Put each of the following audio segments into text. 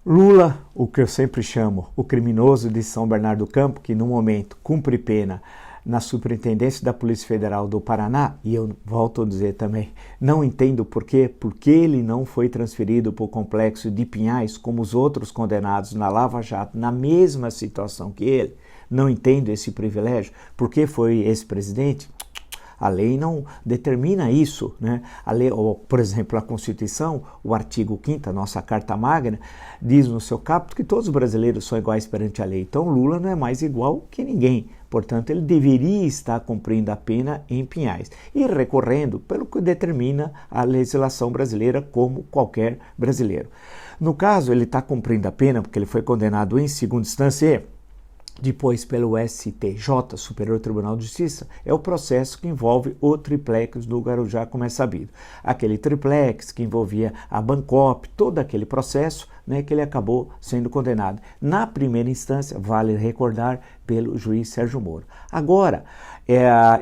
Lula, o que eu sempre chamo o criminoso de São Bernardo do Campo, que no momento cumpre pena na Superintendência da Polícia Federal do Paraná, e eu volto a dizer também, não entendo porque ele não foi transferido para o complexo de Pinhais, como os outros condenados na Lava Jato, na mesma situação que ele, não entendo esse privilégio, porque foi esse presidente. A lei não determina isso, né? A lei, ou, por exemplo, a Constituição, o artigo 5º, a nossa Carta Magna, diz no seu caput que todos os brasileiros são iguais perante a lei. Então Lula não é mais igual que ninguém. Portanto, ele deveria estar cumprindo a pena em Pinhais e recorrendo pelo que determina a legislação brasileira como qualquer brasileiro. No caso, ele está cumprindo a pena porque ele foi condenado em segunda instância, depois pelo STJ, Superior Tribunal de Justiça, é o processo que envolve o triplex do Guarujá, como é sabido. Aquele triplex que envolvia a Bancop, todo aquele processo, né, que ele acabou sendo condenado. Na primeira instância, vale recordar, pelo juiz Sérgio Moro. Agora,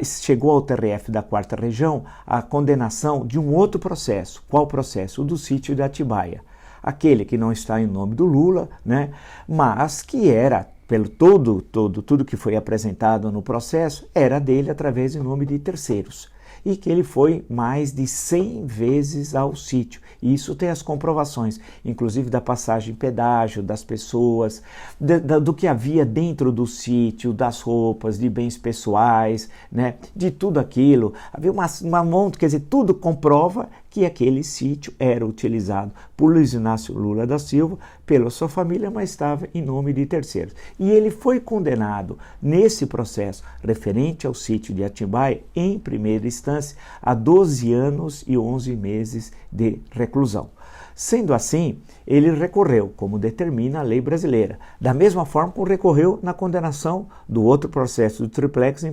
chegou ao TRF da 4ª Região a condenação de um outro processo. Qual processo? O do sítio de Atibaia. Aquele que não está em nome do Lula, né, mas que era pelo tudo que foi apresentado no processo, era dele através em nome de terceiros. E que ele foi mais de 100 vezes ao sítio. E isso tem as comprovações, inclusive da passagem em pedágio, das pessoas, do que havia dentro do sítio, das roupas, de bens pessoais, né, de tudo aquilo. Havia uma monte, quer dizer, tudo comprova que aquele sítio era utilizado por Luiz Inácio Lula da Silva, pela sua família, mas estava em nome de terceiros. E ele foi condenado nesse processo referente ao sítio de Atibaia, em primeira instância, a 12 anos e 11 meses de reclusão. Sendo assim, ele recorreu, como determina a lei brasileira, da mesma forma como recorreu na condenação do outro processo do triplex,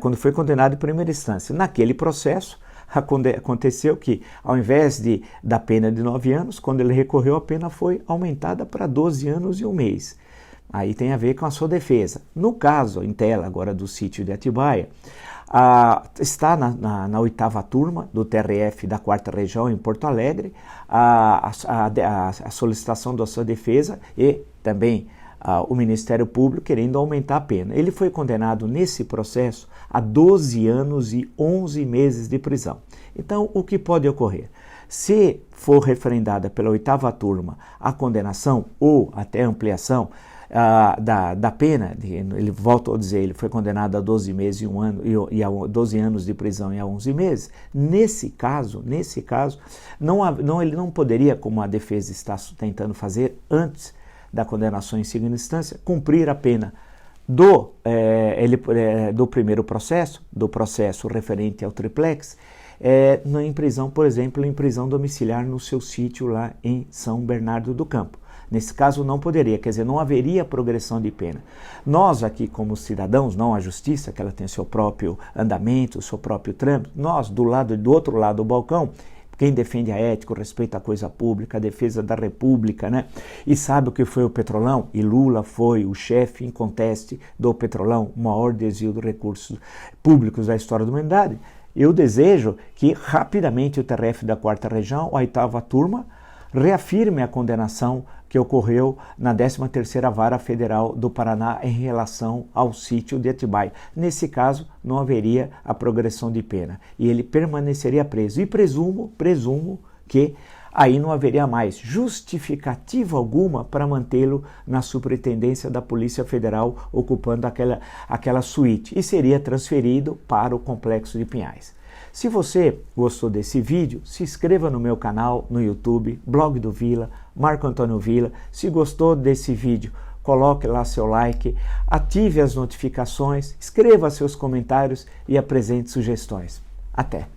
quando foi condenado em primeira instância. Naquele processo, aconteceu que, ao invés da pena de 9 anos, quando ele recorreu, a pena foi aumentada para 12 anos e 1 mês. Aí tem a ver com a sua defesa. No caso, em tela agora do sítio de Atibaia, está na 8ª turma do TRF da 4ª Região em Porto Alegre a solicitação da sua defesa e também o Ministério Público querendo aumentar a pena. Ele foi condenado nesse processo a 12 anos e 11 meses de prisão. Então, o que pode ocorrer? Se for referendada pela 8ª turma a condenação ou até ampliação da pena, ele volta a dizer, ele foi condenado a 12 meses e 1 ano e a 12 anos de prisão e a 11 meses. Nesse caso, ele não poderia, como a defesa está tentando fazer antes da condenação em segunda instância, cumprir a pena do primeiro processo, do processo referente ao triplex, em prisão, por exemplo, em prisão domiciliar no seu sítio lá em São Bernardo do Campo. Nesse caso não poderia, quer dizer, não haveria progressão de pena. Nós aqui como cidadãos, não a justiça, que ela tem seu próprio andamento, seu próprio trâmite, nós do outro lado do balcão, quem defende a ética, o respeito à coisa pública, a defesa da república, né? E sabe o que foi o Petrolão? E Lula foi o chefe inconteste do Petrolão, o maior desvio de recursos públicos da história da humanidade. Eu desejo que rapidamente o TRF da 4ª Região, a 8ª turma, reafirme a condenação que ocorreu na 13ª Vara Federal do Paraná em relação ao sítio de Atibaia. Nesse caso, não haveria a progressão de pena e ele permaneceria preso. E presumo que aí não haveria mais justificativa alguma para mantê-lo na Superintendência da Polícia Federal, ocupando aquela suíte, e seria transferido para o Complexo de Pinhais. Se você gostou desse vídeo, se inscreva no meu canal no YouTube, Blog do Vila, Marco Antônio Vila. Se gostou desse vídeo, coloque lá seu like, ative as notificações, escreva seus comentários e apresente sugestões. Até!